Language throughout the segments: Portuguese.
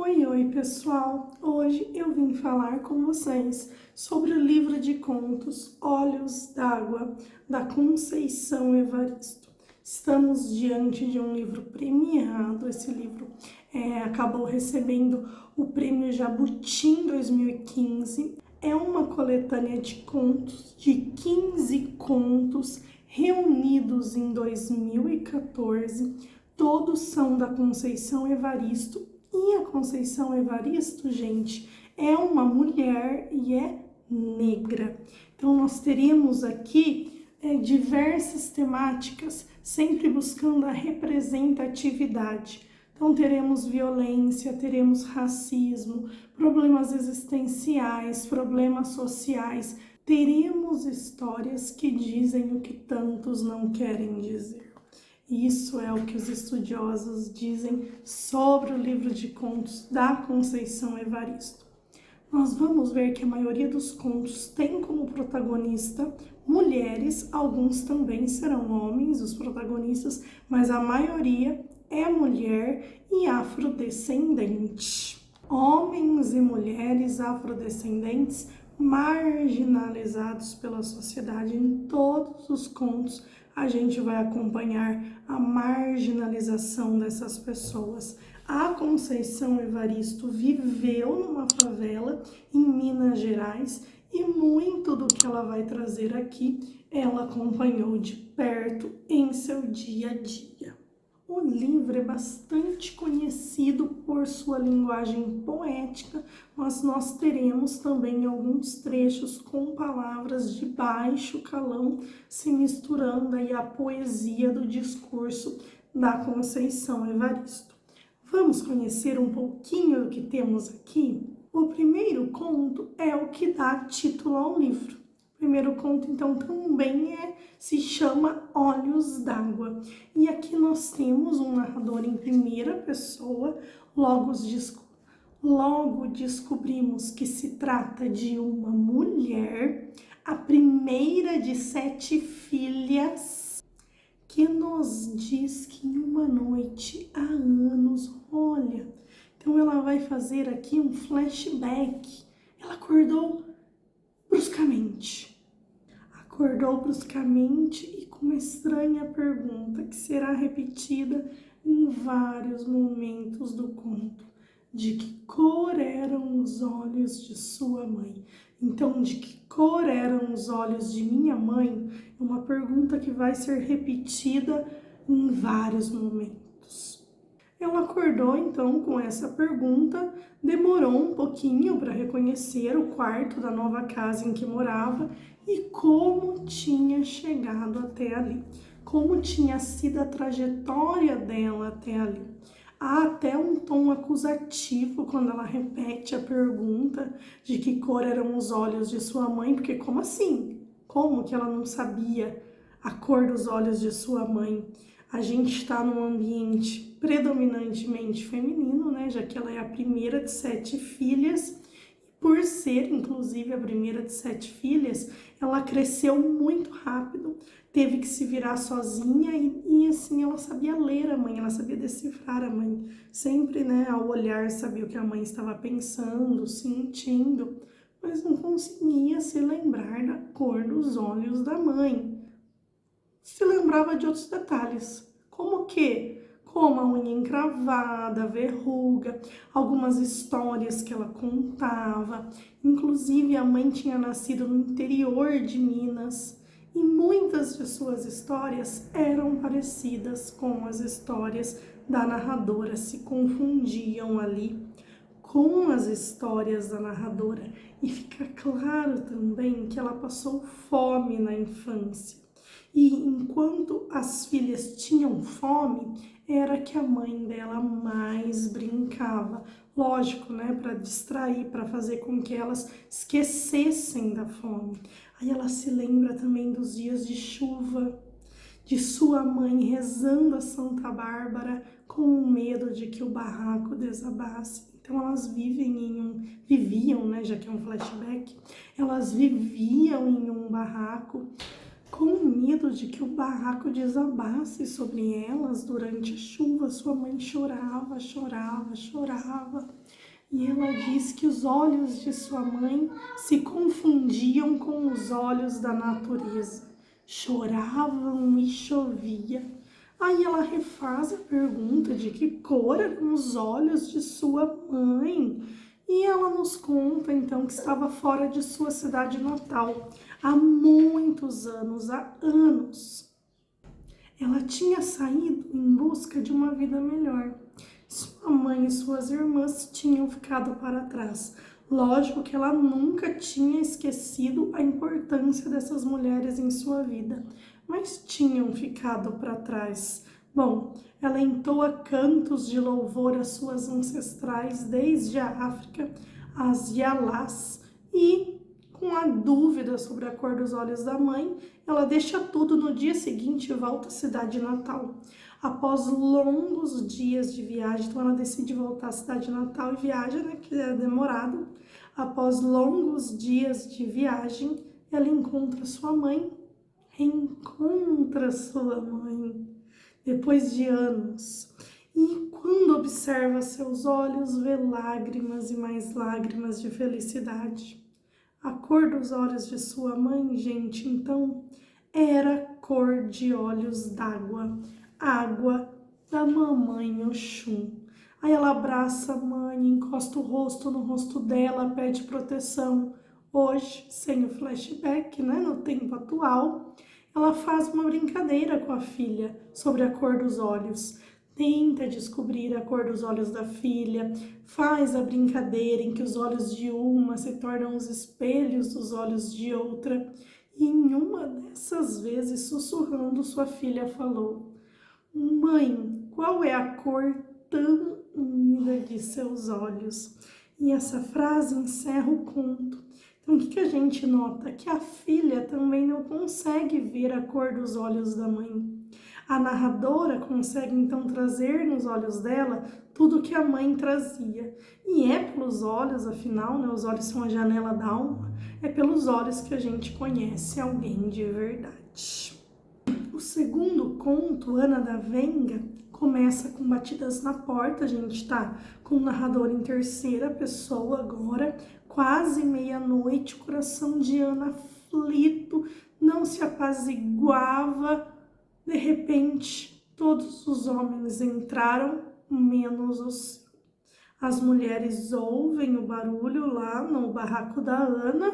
Oi, pessoal! Hoje eu vim falar com vocês sobre o livro de contos Olhos d'Água, da Conceição Evaristo. Estamos diante de um livro premiado. Esse livro acabou recebendo o Prêmio Jabuti em 2015. É uma coletânea de contos, de 15 contos reunidos em 2014. Todos são da Conceição Evaristo. E a Conceição Evaristo, gente, é uma mulher e é negra. Então, nós teremos aqui diversas temáticas, sempre buscando a representatividade. Então, teremos violência, teremos racismo, problemas existenciais, problemas sociais. Teremos histórias que dizem o que tantos não querem dizer. Isso é o que os estudiosos dizem sobre o livro de contos da Conceição Evaristo. Nós vamos ver que a maioria dos contos tem como protagonista mulheres, alguns também serão homens, os protagonistas, mas a maioria é mulher e afrodescendente. Homens e mulheres afrodescendentes marginalizados pela sociedade. Em todos os contos a gente vai acompanhar a marginalização dessas pessoas. A Conceição Evaristo viveu numa favela em Minas Gerais e muito do que ela vai trazer aqui ela acompanhou de perto em seu dia a dia. O livro é bastante conhecido por sua linguagem poética, mas nós teremos também alguns trechos com palavras de baixo calão se misturando aí à poesia do discurso da Conceição Evaristo. Vamos conhecer um pouquinho do que temos aqui? O primeiro conto é o que dá título ao livro. O primeiro conto, então, também se chama Olhos d'Água. E aqui nós temos um narrador em primeira pessoa, logo descobrimos que se trata de uma mulher, a primeira de 7 filhas, que nos diz que em uma noite há anos, olha, então ela vai fazer aqui um flashback. Ela acordou bruscamente e com uma estranha pergunta que será repetida em vários momentos do conto. De que cor eram os olhos de sua mãe? Então, de que cor eram os olhos de minha mãe? É uma pergunta que vai ser repetida em vários momentos. Ela acordou então com essa pergunta, demorou um pouquinho para reconhecer o quarto da nova casa em que morava e como tinha chegado até ali, como tinha sido a trajetória dela até ali. Há até um tom acusativo quando ela repete a pergunta de que cor eram os olhos de sua mãe, porque como assim? Como que ela não sabia a cor dos olhos de sua mãe? A gente está num ambiente predominantemente feminino, né? Já que ela é a primeira de 7 filhas. Por ser, inclusive, a primeira de 7 filhas, ela cresceu muito rápido, teve que se virar sozinha e assim, ela sabia ler a mãe, ela sabia decifrar a mãe. Sempre, né, ao olhar, sabia o que a mãe estava pensando, sentindo, mas não conseguia se lembrar da cor dos olhos da mãe. Se lembrava de outros detalhes, como que? Como a unha encravada, a verruga, algumas histórias que ela contava. Inclusive, a mãe tinha nascido no interior de Minas e muitas de suas histórias eram parecidas com as histórias da narradora, se confundiam ali com as histórias da narradora. E fica claro também que ela passou fome na infância. E enquanto as filhas tinham fome, era que a mãe dela mais brincava. Lógico, né? Para distrair, para fazer com que elas esquecessem da fome. Aí ela se lembra também dos dias de chuva, de sua mãe rezando a Santa Bárbara com medo de que o barraco desabasse. Então elas viviam, né? Já que é um flashback, elas viviam em um barraco Com medo de que o barraco desabasse sobre elas durante a chuva, sua mãe chorava, chorava, chorava. E ela diz que os olhos de sua mãe se confundiam com os olhos da natureza. Choravam e chovia. Aí ela refaz a pergunta de que cor eram os olhos de sua mãe. E ela nos conta então que estava fora de sua cidade natal há muitos anos, há anos. Ela tinha saído em busca de uma vida melhor. Sua mãe e suas irmãs tinham ficado para trás. Lógico que ela nunca tinha esquecido a importância dessas mulheres em sua vida, mas tinham ficado para trás. Bom, ela entoa cantos de louvor às suas ancestrais desde a África, as Yalás, e com a dúvida sobre a cor dos olhos da mãe, ela deixa tudo no dia seguinte e volta à cidade natal. Após longos dias de viagem, então ela decide voltar à cidade natal e viaja, né, que é demorado. Após longos dias de viagem, ela encontra sua mãe, reencontra sua mãe, depois de anos. E quando observa seus olhos, vê lágrimas e mais lágrimas de felicidade. A cor dos olhos de sua mãe, gente, então, era cor de olhos d'água, água da mamãe Oxum. Aí ela abraça a mãe, encosta o rosto no rosto dela, pede proteção. Hoje, sem o flashback, né, no tempo atual, ela faz uma brincadeira com a filha sobre a cor dos olhos. Tenta descobrir a cor dos olhos da filha, faz a brincadeira em que os olhos de uma se tornam os espelhos dos olhos de outra. E em uma dessas vezes, sussurrando, sua filha falou: "Mãe, qual é a cor tão úmida de seus olhos?" E essa frase encerra o conto. Então, o que a gente nota? Que a filha também não consegue ver a cor dos olhos da mãe. A narradora consegue então trazer nos olhos dela tudo que a mãe trazia. E é pelos olhos, afinal, né? Os olhos são a janela da alma. É pelos olhos que a gente conhece alguém de verdade. O segundo conto, Ana da Venga, começa com batidas na porta. A gente tá com o narrador em terceira pessoa agora, quase meia-noite, o coração de Ana aflito, não se apaziguava. De repente, todos os homens entraram, menos os seus. As mulheres ouvem o barulho lá no barraco da Ana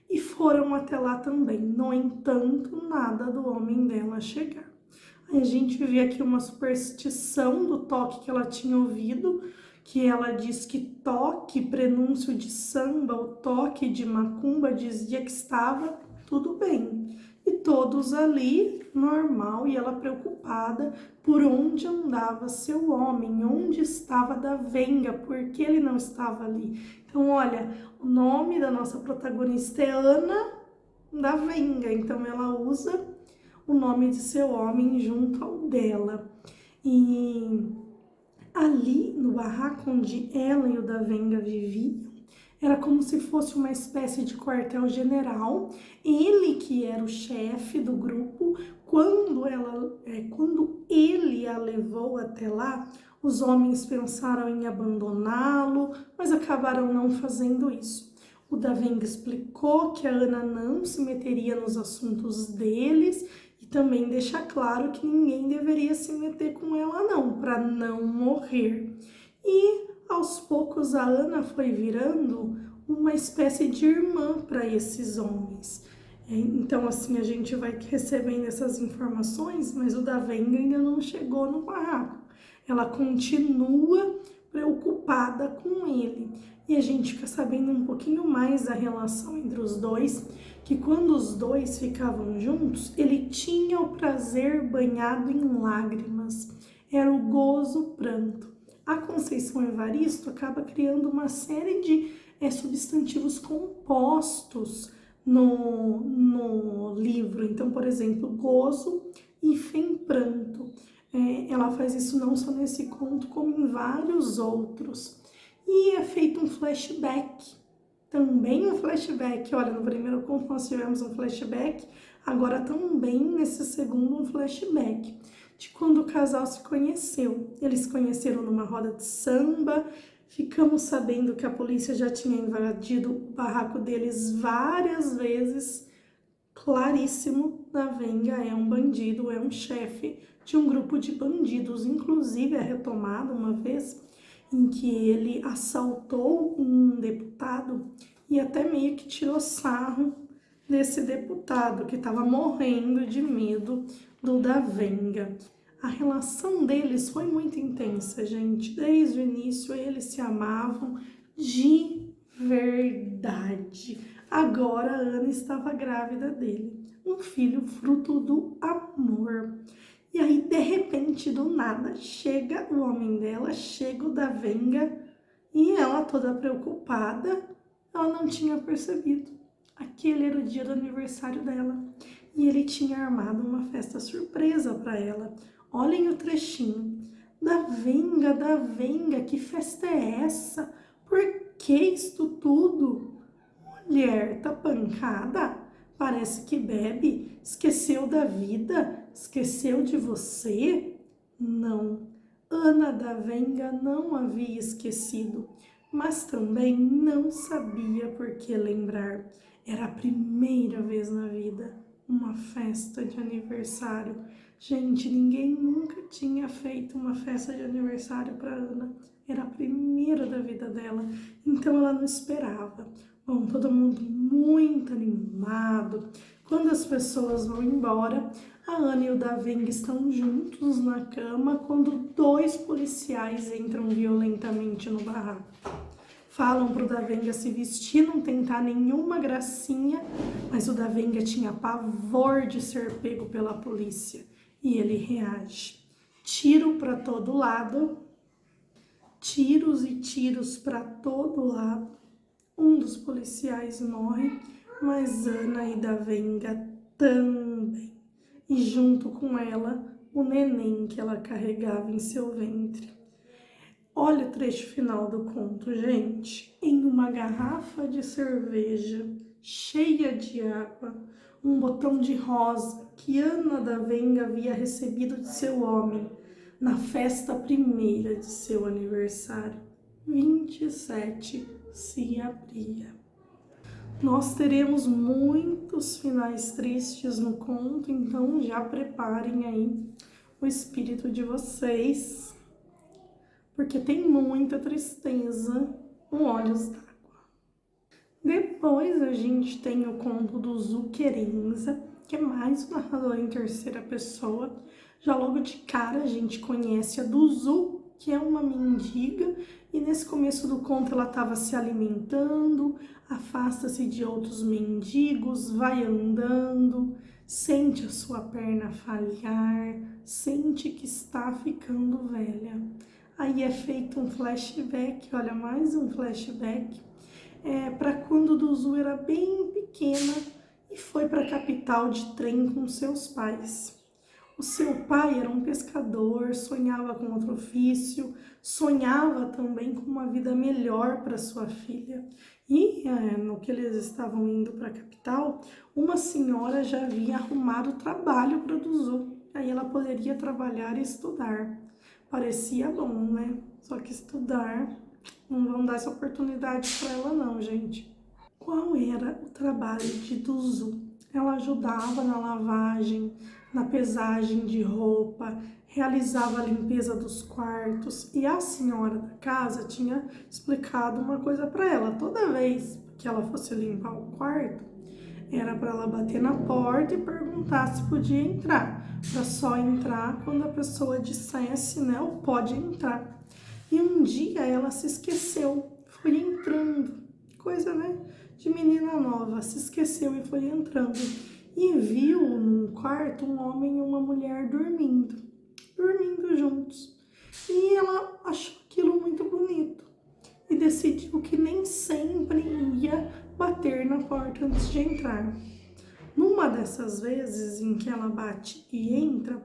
e foram até lá também. No entanto, nada do homem dela chegar. A gente vê aqui uma superstição do toque que ela tinha ouvido, que ela diz que toque, prenúncio de samba, o toque de macumba, dizia que estava tudo bem. E todos ali, normal, e ela preocupada por onde andava seu homem, onde estava da Venga, por que ele não estava ali. Então, olha, o nome da nossa protagonista é Ana da Venga, então ela usa o nome de seu homem junto ao dela. E ali no barraco onde ela e o da Venga viviam, era como se fosse uma espécie de quartel-general. Ele que era o chefe do grupo, quando ele a levou até lá, os homens pensaram em abandoná-lo, mas acabaram não fazendo isso. O da Venga explicou que a Ana não se meteria nos assuntos deles e também deixa claro que ninguém deveria se meter com ela não, para não morrer. E aos poucos a Ana foi virando uma espécie de irmã para esses homens. Então assim a gente vai recebendo essas informações, mas o da Venga ainda não chegou no barraco. Ela continua preocupada com ele. E a gente fica sabendo um pouquinho mais da relação entre os dois, que quando os dois ficavam juntos, ele tinha o prazer banhado em lágrimas. Era o gozo pranto. A Conceição Evaristo acaba criando uma série de substantivos compostos no livro. Então, por exemplo, gozo e pranto. Ela faz isso não só nesse conto, como em vários outros. E é feito um flashback, também um flashback. Olha, no primeiro conto nós tivemos um flashback, Agora também nesse segundo um flashback de quando o casal se conheceu. Eles se conheceram numa roda de samba, ficamos sabendo que a polícia já tinha invadido o barraco deles várias vezes. Claríssimo, Davenga é um bandido, é um chefe de um grupo de bandidos. Inclusive é retomado uma vez em que ele assaltou um deputado e até meio que tirou sarro desse deputado que estava morrendo de medo do Davenga. A relação deles foi muito intensa, gente. Desde o início eles se amavam de verdade. Agora a Ana estava grávida dele, um filho fruto do amor. E aí, de repente, do nada, chega o homem dela, chega o Davenga, e ela toda preocupada, ela não tinha percebido. Aquele era o dia do aniversário dela e ele tinha armado uma festa surpresa para ela. Olhem o trechinho. Davenga, Davenga, que festa é essa? Por que isto tudo? Mulher, tá pancada? Parece que bebe. Esqueceu da vida? Esqueceu de você? Não. Ana Davenga não havia esquecido, mas também não sabia por que lembrar. Era a primeira vez na vida, uma festa de aniversário. Gente, ninguém nunca tinha feito uma festa de aniversário para Ana. Era a primeira da vida dela, então ela não esperava. Bom, todo mundo muito animado. Quando as pessoas vão embora, a Ana e o Davenga estão juntos na cama quando dois policiais entram violentamente no barraco. Falam pro Davenga se vestir, não tentar nenhuma gracinha, mas o Davenga tinha pavor de ser pego pela polícia e ele reage. Tiro para todo lado, tiros e tiros para todo lado. Um dos policiais morre, mas Ana e Davenga também. E junto com ela, o neném que ela carregava em seu ventre. Olha o trecho final do conto, gente. Em uma garrafa de cerveja cheia de água, um botão de rosa que Ana Davenga havia recebido de seu homem na festa primeira de seu aniversário. 27 se abria. Nós teremos muitos finais tristes no conto, então já preparem aí o espírito de vocês, porque tem muita tristeza no Olhos d'Água. Depois a gente tem o conto do Zuquerenza, que é mais um narrador em terceira pessoa. Já logo de cara a gente conhece a Duzu, que é uma mendiga, e nesse começo do conto ela estava se alimentando, afasta-se de outros mendigos, vai andando, sente a sua perna falhar, sente que está ficando velha. Aí é feito um flashback, olha, mais um flashback, para quando Duzu era bem pequena e foi para a capital de trem com seus pais. O seu pai era um pescador, sonhava com outro ofício, sonhava também com uma vida melhor para sua filha. E no que eles estavam indo para a capital, uma senhora já havia arrumado trabalho para Duzu. Aí ela poderia trabalhar e estudar. Parecia bom, né? Só que estudar, não vão dar essa oportunidade para ela não, gente. Qual era o trabalho de Duzu? Ela ajudava na lavagem, na pesagem de roupa, realizava a limpeza dos quartos e a senhora da casa tinha explicado uma coisa para ela. Toda vez que ela fosse limpar o quarto, era para ela bater na porta e perguntar se podia entrar, para só entrar quando a pessoa dissesse, né, ou pode entrar. E um dia ela se esqueceu, foi entrando, coisa, né, de menina nova, se esqueceu e foi entrando. E viu num quarto um homem e uma mulher dormindo juntos. E ela achou aquilo muito bonito e decidiu que nem sempre ia bater na porta antes de entrar. Numa dessas vezes em que ela bate e entra,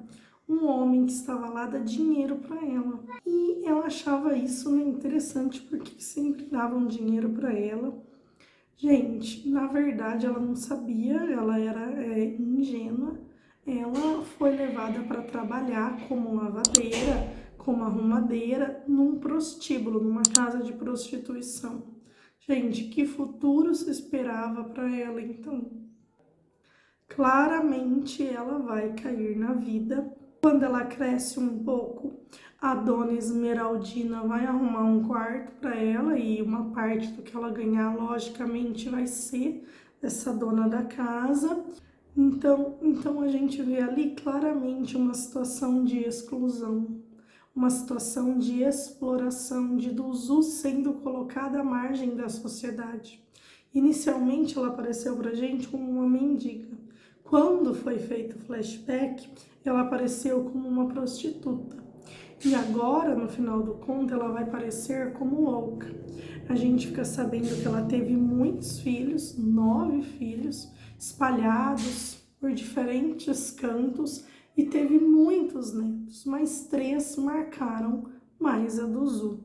um homem que estava lá dá dinheiro para ela. E ela achava isso, né, interessante, porque sempre davam dinheiro para ela Gente, na verdade ela não sabia, ela era ingênua. Ela foi levada para trabalhar como lavadeira, como arrumadeira, num prostíbulo, numa casa de prostituição. Gente, que futuro se esperava para ela então? Claramente ela vai cair na vida. Quando ela cresce um pouco, a dona Esmeraldina vai arrumar um quarto para ela e uma parte do que ela ganhar, logicamente, vai ser dessa dona da casa. Então a gente vê ali claramente uma situação de exclusão, uma situação de exploração, de Duzu sendo colocada à margem da sociedade. Inicialmente ela apareceu pra gente como uma mendiga. Quando foi feito o flashback, ela apareceu como uma prostituta. E agora, no final do conto, ela vai aparecer como louca. A gente fica sabendo que ela teve muitos filhos, 9 filhos, espalhados por diferentes cantos, e teve muitos netos, mas 3 marcaram mais a do Zu.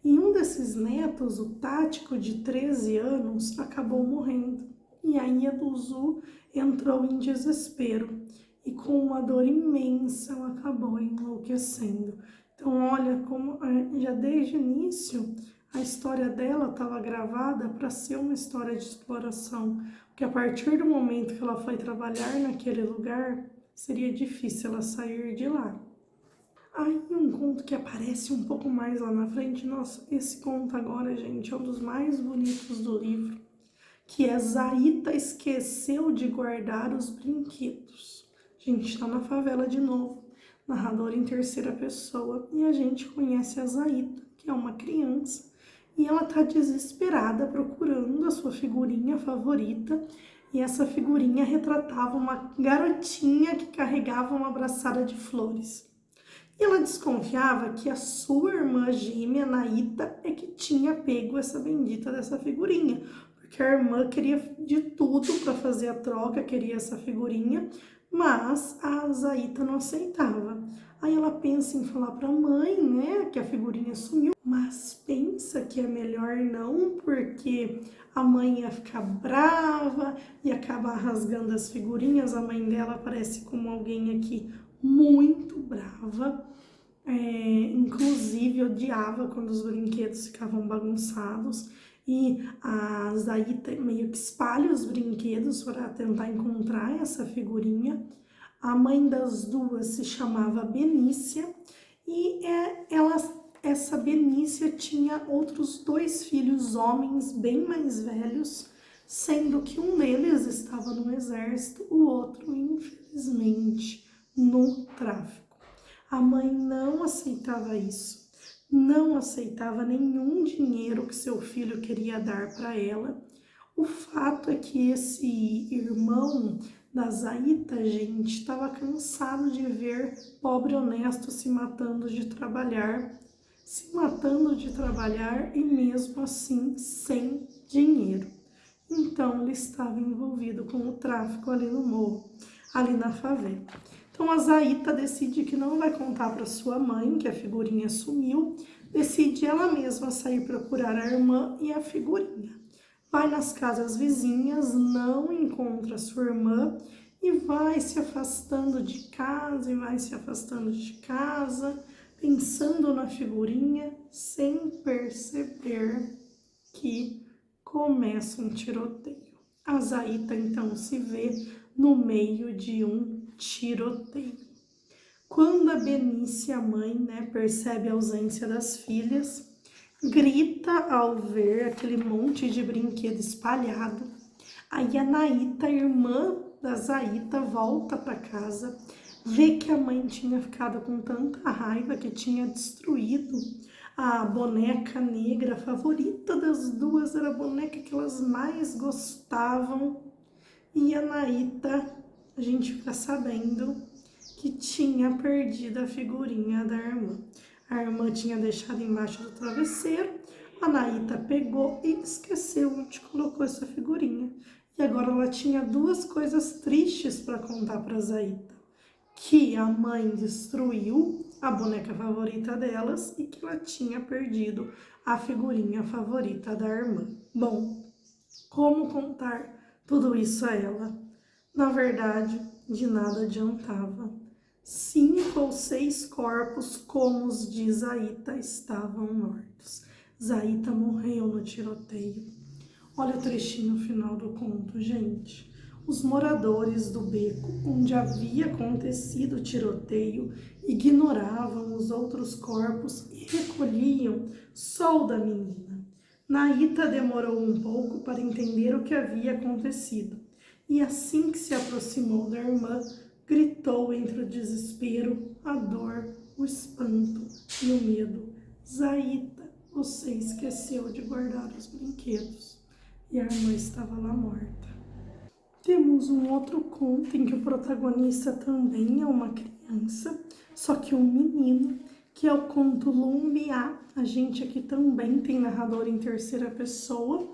E um desses netos, o Tático, de 13 anos, acabou morrendo. E aí a Duzu entrou em desespero e com uma dor imensa ela acabou enlouquecendo. Então olha como já desde o início a história dela estava gravada para ser uma história de exploração, porque a partir do momento que ela foi trabalhar naquele lugar, seria difícil ela sair de lá. Aí um conto que aparece um pouco mais lá na frente, nossa, esse conto agora, gente, é um dos mais bonitos do livro, que é Zaita esqueceu de guardar os brinquedos. A gente tá na favela de novo, narrador em terceira pessoa, e a gente conhece a Zaita, que é uma criança, e ela tá desesperada procurando a sua figurinha favorita, e essa figurinha retratava uma garotinha que carregava uma braçada de flores. E ela desconfiava que a sua irmã gêmea, Naíta, é que tinha pego essa bendita dessa figurinha, porque a irmã queria de tudo para fazer a troca, queria essa figurinha, mas a Zaita não aceitava. Aí ela pensa em falar para a mãe, né, que a figurinha sumiu, mas pensa que é melhor não, porque a mãe ia ficar brava e acabar rasgando as figurinhas. A mãe dela parece como alguém aqui muito brava, inclusive odiava quando os brinquedos ficavam bagunçados, e a Zaita meio que espalha os brinquedos para tentar encontrar essa figurinha. A mãe das duas se chamava Benícia e essa Benícia tinha outros 2 filhos homens bem mais velhos, sendo que um deles estava no exército, o outro, infelizmente, no tráfico. A mãe não aceitava isso, não aceitava nenhum dinheiro que seu filho queria dar para ela. O fato é que esse irmão da Zaita, gente, estava cansado de ver pobre honesto se matando de trabalhar e mesmo assim sem dinheiro. Então ele estava envolvido com o tráfico ali no morro, ali na favela. Então a Zaita decide que não vai contar para sua mãe que a figurinha sumiu, decide ela mesma sair procurar a irmã e a figurinha. Vai nas casas vizinhas, não encontra sua irmã e vai se afastando de casa pensando na figurinha, sem perceber que começa um tiroteio. A Zaita então se vê no meio de um tiroteio. Quando a Benícia, a mãe, percebe a ausência das filhas, grita ao ver aquele monte de brinquedo espalhado. Aí a Naíta, irmã da Zaita, volta para casa, vê que a mãe tinha ficado com tanta raiva que tinha destruído a boneca negra favorita das duas, era a boneca que elas mais gostavam. E a Naíta, a gente fica sabendo que tinha perdido a figurinha da irmã. A irmã tinha deixado embaixo do travesseiro, a Naíta pegou e esqueceu onde colocou essa figurinha. E agora ela tinha 2 coisas tristes para contar para Zaita: que a mãe destruiu a boneca favorita delas e que ela tinha perdido a figurinha favorita da irmã. Bom, Como contar tudo isso a ela? Na verdade, de nada adiantava. 5 ou 6 corpos, como os de Zaita, estavam mortos. Zaita morreu no tiroteio. Olha o trechinho final do conto, gente. Os moradores do beco onde havia acontecido o tiroteio ignoravam os outros corpos e recolhiam só o da menina. Naíta demorou um pouco para entender o que havia acontecido e assim que se aproximou da irmã, gritou entre o desespero, a dor, o espanto e o medo: Zaita, você esqueceu de guardar os brinquedos. E a irmã estava lá morta. Temos um outro conto em que o protagonista também é uma criança, só que um menino, que é o conto Lumbiá. A gente aqui também tem narrador em terceira pessoa.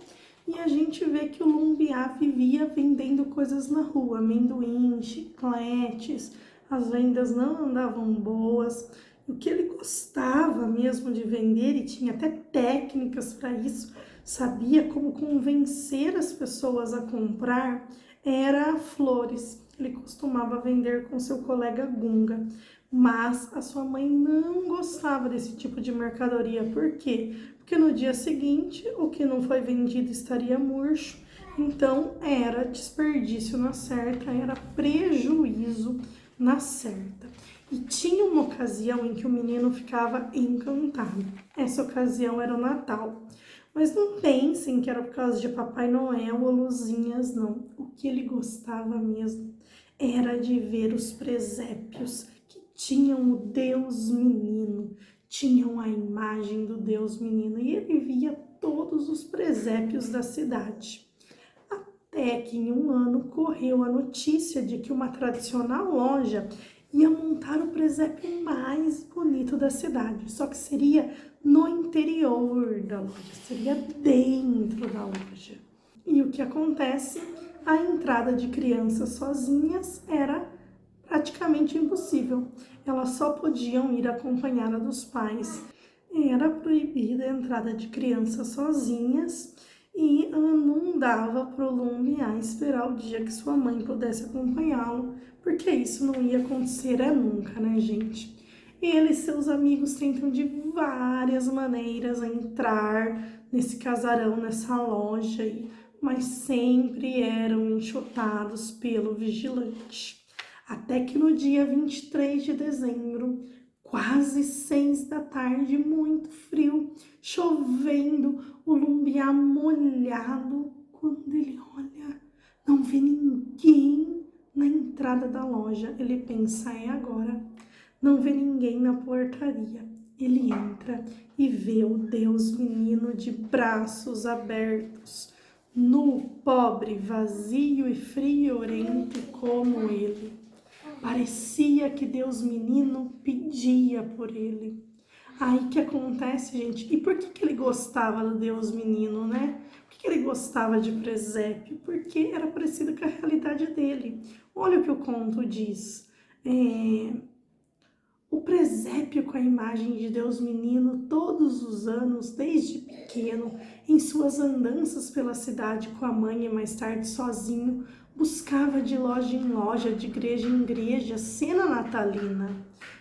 E a gente vê que o Lumbiá vivia vendendo coisas na rua, amendoim, chicletes, as vendas não andavam boas. O que ele gostava mesmo de vender, e tinha até técnicas para isso, sabia como convencer as pessoas a comprar, era flores. Ele costumava vender com seu colega Gunga, mas a sua mãe não gostava desse tipo de mercadoria. Por quê? Porque no dia seguinte o que não foi vendido estaria murcho, então era desperdício na certa, era prejuízo na certa. E tinha uma ocasião em que o menino ficava encantado. Essa ocasião era o Natal. Mas não pensem que era por causa de Papai Noel ou luzinhas, não. O que ele gostava mesmo era de ver os presépios que tinham o Deus Menino, tinham a imagem do Deus Menino, e ele via todos os presépios da cidade. Até que em um ano correu a notícia de que uma tradicional loja ia montar o presépio mais bonito da cidade, só que seria no interior da loja, seria dentro da loja. E o que acontece? A entrada de crianças sozinhas era praticamente impossível. Elas só podiam ir acompanhada dos pais. Era proibida a entrada de crianças sozinhas e não dava para o Lumbiá esperar o dia que sua mãe pudesse acompanhá-lo, porque isso não ia acontecer nunca, né, gente? Ele e seus amigos tentam de várias maneiras entrar nesse casarão, nessa loja aí, mas sempre eram enxotados pelo vigilante. Até que no dia 23 de dezembro, quase 6 da tarde, muito frio, chovendo, o Lumbiá molhado, quando ele olha, não vê ninguém na entrada da loja. Ele pensa, é agora. Não vê ninguém na portaria. Ele entra e vê o Deus Menino de braços abertos, nu, pobre, vazio e friorento como ele. Parecia que Deus Menino pedia por ele. Aí que acontece, gente? E por que ele gostava do Deus Menino, né? Por que ele gostava de presépio? Porque era parecido com a realidade dele. Olha o que o conto diz. O presépio com a imagem de Deus Menino, todos os anos, desde pequeno, em suas andanças pela cidade com a mãe e mais tarde sozinho, buscava de loja em loja, de igreja em igreja, cena natalina.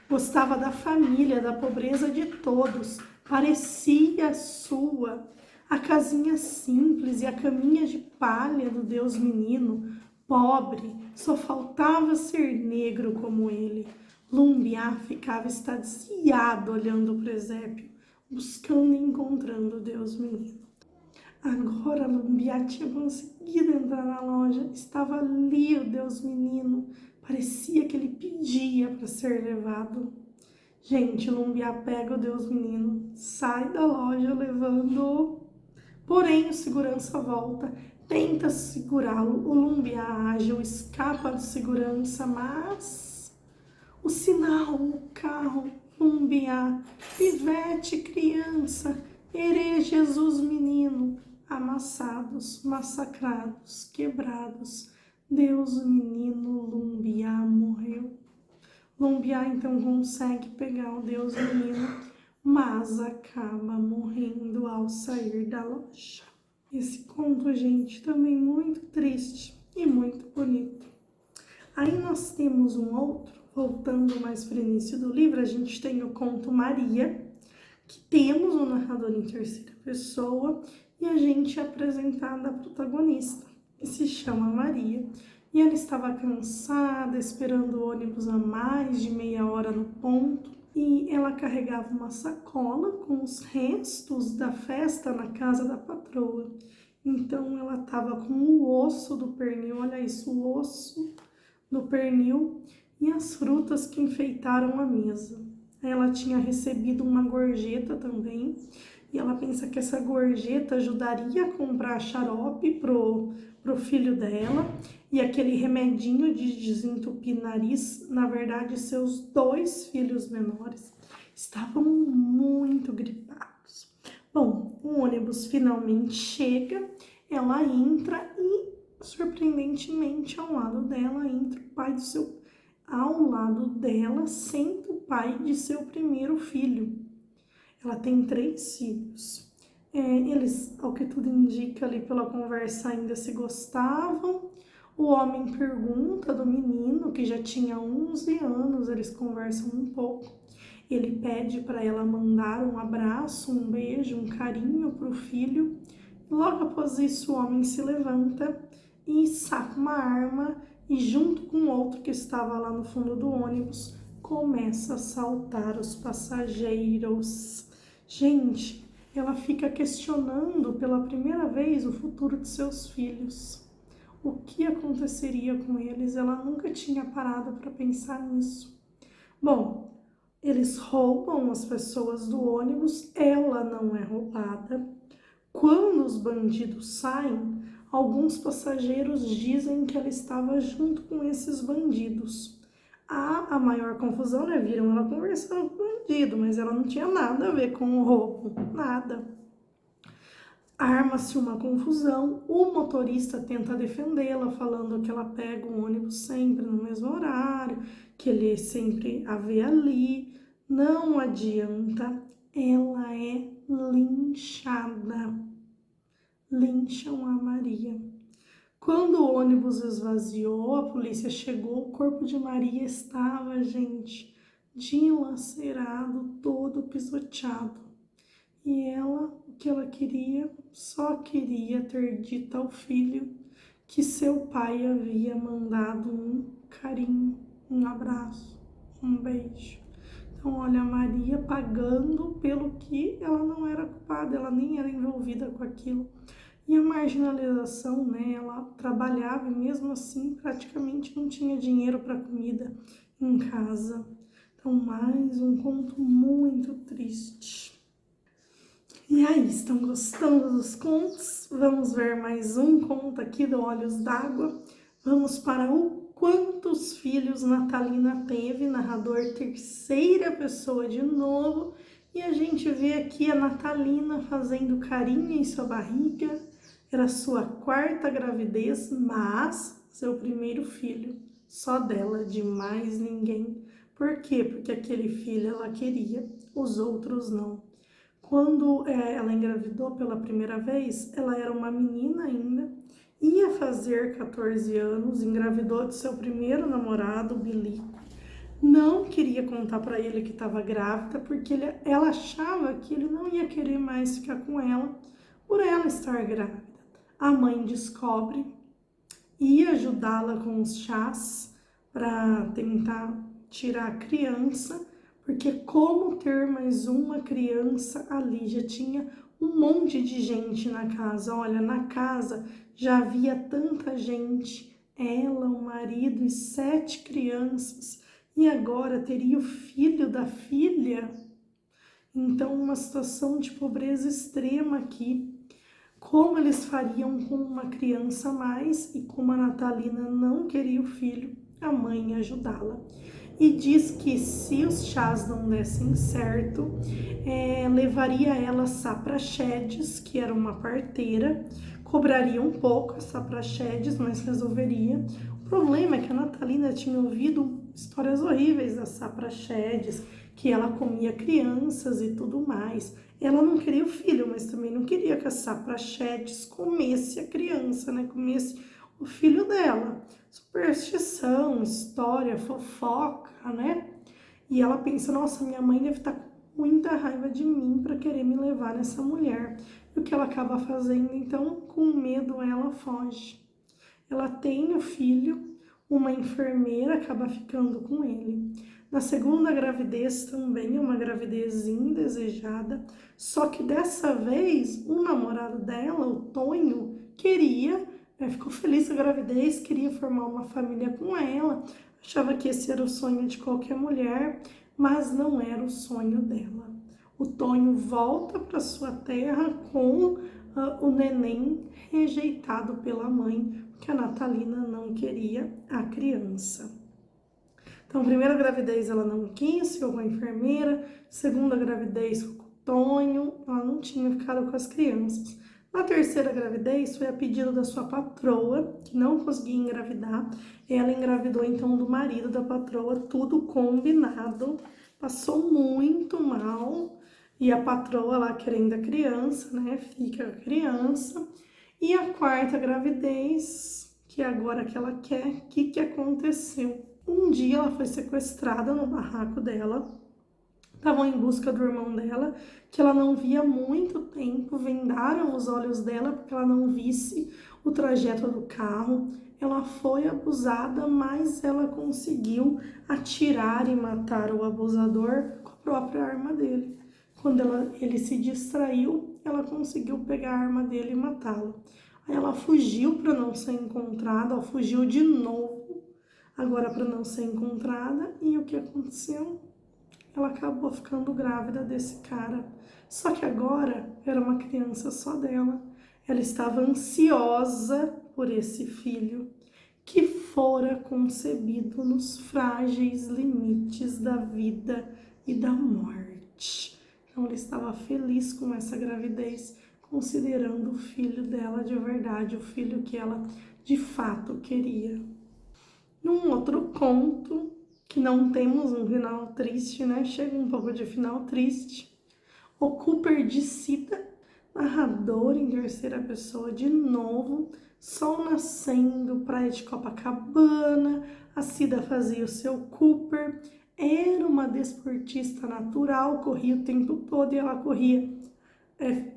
Gostava da família, da pobreza de todos, parecia sua. A casinha simples e a caminha de palha do Deus Menino, pobre, só faltava ser negro como ele. Lumbiá ficava extasiado olhando o presépio, buscando e encontrando Deus Menino. Agora Lumbiá tinha conseguido entrar na loja, estava ali o Deus Menino, parecia que ele pedia para ser levado. Gente, Lumbiá pega o Deus Menino, sai da loja levando-o, porém o segurança volta, tenta segurá-lo, o Lumbiá ágil escapa do segurança, mas o sinal, o carro, Lumbiá, pivete, criança, Herê, Jesus menino, amassados, massacrados, quebrados. Deus menino, Lumbiá morreu. Lumbiá então consegue pegar o Deus menino, mas acaba morrendo ao sair da loja. Esse conto, gente, também muito triste e muito bonito. Aí nós temos um outro, voltando mais para o início do livro, a gente tem o conto Maria, que temos um narrador em terceira pessoa e a gente é apresentada a protagonista, que se chama Maria. E ela estava cansada, esperando o ônibus há mais de meia hora no ponto. E ela carregava uma sacola com os restos da festa na casa da patroa. Então ela estava com o osso do pernil, olha isso, o osso do pernil e as frutas que enfeitaram a mesa. Ela tinha recebido uma gorjeta também, e ela pensa que essa gorjeta ajudaria a comprar xarope pro filho dela, e aquele remedinho de desentupir nariz, na verdade, seus 2 filhos menores estavam muito gripados. Bom, o ônibus finalmente chega, ela entra e, surpreendentemente, ao lado dela entra o pai do seu... Ao lado dela senta o pai de seu primeiro filho. Ela tem 3 filhos. Eles, ao que tudo indica ali pela conversa, ainda se gostavam. O homem pergunta do menino, que já tinha 11 anos, eles conversam um pouco. Ele pede para ela mandar um abraço, um beijo, um carinho para o filho. Logo após isso, o homem se levanta e saca uma arma e, junto com outro que estava lá no fundo do ônibus, começa a assaltar os passageiros. Gente, ela fica questionando pela primeira vez o futuro de seus filhos. O que aconteceria com eles? Ela nunca tinha parado para pensar nisso. Bom, eles roubam as pessoas do ônibus, ela não é roubada. Quando os bandidos saem, alguns passageiros dizem que ela estava junto com esses bandidos. Há a maior confusão, né? Viram ela conversando com o bandido, mas ela não tinha nada a ver com o roubo, nada. Arma-se uma confusão, o motorista tenta defendê-la, falando que ela pega o ônibus sempre no mesmo horário, que ele sempre a vê ali. Não adianta, ela é linchada. Lincham a Maria. Quando o ônibus esvaziou, a polícia chegou, o corpo de Maria estava, gente, dilacerado, todo pisoteado. E ela, o que ela queria, só queria ter dito ao filho que seu pai havia mandado um carinho, um abraço, um beijo. Então, olha, a Maria pagando pelo que ela não era culpada, ela nem era envolvida com aquilo. E a marginalização, né, ela trabalhava e mesmo assim praticamente não tinha dinheiro para comida em casa. Então, mais um conto muito triste. E aí, estão gostando dos contos? Vamos ver mais um conto aqui do Olhos d'Água. Vamos para o Quantos Filhos Natalina Teve, narrador terceira pessoa de novo. E a gente vê aqui a Natalina fazendo carinho em sua barriga. Era sua 4ª gravidez, mas seu primeiro filho, só dela, de mais ninguém. Por quê? Porque aquele filho ela queria, os outros não. Quando ela engravidou pela primeira vez, ela era uma menina ainda, ia fazer 14 anos, engravidou de seu primeiro namorado, Bilico. Não queria contar para ele que estava grávida, porque ela achava que ele não ia querer mais ficar com ela por ela estar grávida. A mãe descobre, ia ajudá-la com os chás para tentar tirar a criança, porque como ter mais uma criança ali? Já tinha um monte de gente na casa. Olha, na casa já havia tanta gente, ela, o marido e 7 crianças, e agora teria o filho da filha. Então, uma situação de pobreza extrema aqui. Como eles fariam com uma criança a mais? E como a Natalina não queria o filho, a mãe ia ajudá-la. E diz que se os chás não dessem certo, levaria ela a Sapraxedes, que era uma parteira, cobraria um pouco a Sapraxedes, mas resolveria. O problema é que a Natalina tinha ouvido histórias horríveis da Sapraxedes, que ela comia crianças e tudo mais. Ela não queria o filho, mas também não queria que a Saprachedes comesse a criança, né? Comesse o filho dela. Superstição, história, fofoca, né? E ela pensa, nossa, minha mãe deve estar com muita raiva de mim para querer me levar nessa mulher. E o que ela acaba fazendo, então, com medo, ela foge. Ela tem o filho, uma enfermeira acaba ficando com ele. Na segunda gravidez também é uma gravidez indesejada, só que dessa vez o namorado dela, o Tonho, queria, ficou feliz com a gravidez, queria formar uma família com ela, achava que esse era o sonho de qualquer mulher, mas não era o sonho dela. O Tonho volta para sua terra com o neném rejeitado pela mãe, que a Natalina não queria a criança. Então, primeira gravidez ela não quis, ficou com a enfermeira. Segunda gravidez ficou com o Tonho, ela não tinha ficado com as crianças. Na terceira gravidez foi a pedido da sua patroa, que não conseguia engravidar. Ela engravidou então do marido da patroa, tudo combinado. Passou muito mal. E a patroa lá querendo a criança, né? Fica com a criança. E a quarta gravidez, que é agora que ela quer, o que aconteceu? Um dia ela foi sequestrada no barraco dela, estavam em busca do irmão dela, que ela não via há muito tempo, vendaram os olhos dela para que ela não visse o trajeto do carro. Ela foi abusada, mas ela conseguiu atirar e matar o abusador com a própria arma dele. Quando ele se distraiu, ela conseguiu pegar a arma dele e matá-lo. Aí ela fugiu para não ser encontrada, ela fugiu de novo, agora para não ser encontrada. E o que aconteceu? Ela acabou ficando grávida desse cara. Só que agora era uma criança só dela. Ela estava ansiosa por esse filho que fora concebido nos frágeis limites da vida e da morte. Então ela estava feliz com essa gravidez, considerando o filho dela de verdade, o filho que ela de fato queria. Num outro conto, que não temos um final triste, né? Chega um pouco de final triste. O Cooper de Cida, narrador em terceira pessoa de novo, sol nascendo, praia de Copacabana, a Cida fazia o seu Cooper, era uma desportista natural, corria o tempo todo e ela corria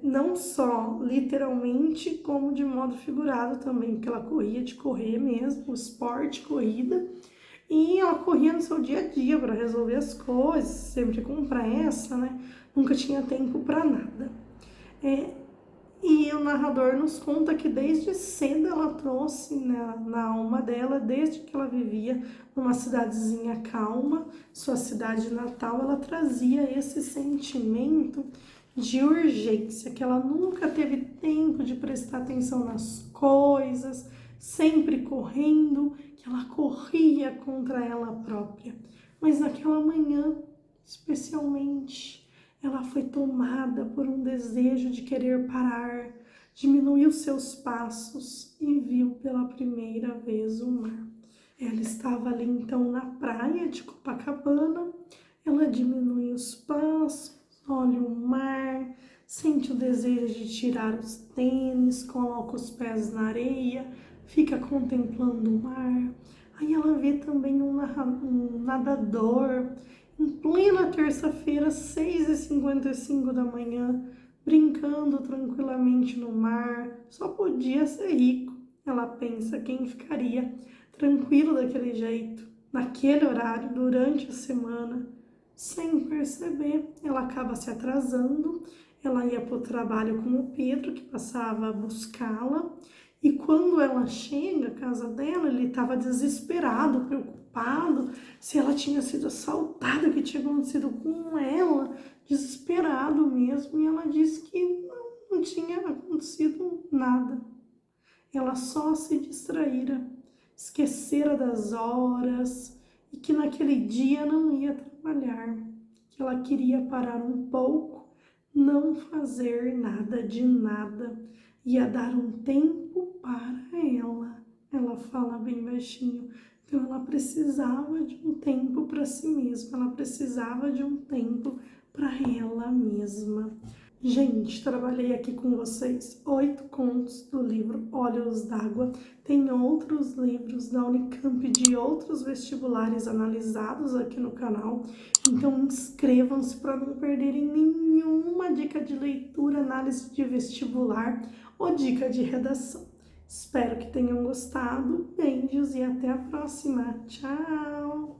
não só literalmente, como de modo figurado também, porque ela corria de correr mesmo, esporte, corrida, e ela corria no seu dia a dia para resolver as coisas, sempre com pressa, né? Nunca tinha tempo para nada. E o narrador nos conta que desde cedo ela trouxe na alma dela, desde que ela vivia numa cidadezinha calma, sua cidade natal, ela trazia esse sentimento de urgência, que ela nunca teve tempo de prestar atenção nas coisas, sempre correndo, que ela corria contra ela própria. Mas naquela manhã, especialmente, ela foi tomada por um desejo de querer parar, diminuiu seus passos e viu pela primeira vez o mar. Ela estava ali então na praia de Copacabana, ela diminui os passos, olha o mar, sente o desejo de tirar os tênis, coloca os pés na areia, fica contemplando o mar. Aí ela vê também um nadador em plena terça-feira, 6h55 da manhã, brincando tranquilamente no mar. Só podia ser rico. Ela pensa quem ficaria tranquilo daquele jeito, naquele horário, durante a semana. Sem perceber, ela acaba se atrasando. Ela ia para o trabalho com o Pedro, que passava a buscá-la. E quando ela chega à casa dela, ele estava desesperado, preocupado se ela tinha sido assaltada, o que tinha acontecido com ela, desesperado mesmo. E ela disse que não tinha acontecido nada. Ela só se distraíra, esquecera das horas e que naquele dia não ia trabalhar, que ela queria parar um pouco, não fazer nada de nada, ia dar um tempo para ela. Ela fala bem baixinho, então ela precisava de um tempo para si mesma, ela precisava de um tempo para ela mesma. Gente, trabalhei aqui com vocês 8 contos do livro Olhos d'Água. Tem outros livros da Unicamp de outros vestibulares analisados aqui no canal. Então inscrevam-se para não perderem nenhuma dica de leitura, análise de vestibular ou dica de redação. Espero que tenham gostado. Beijos e até a próxima. Tchau!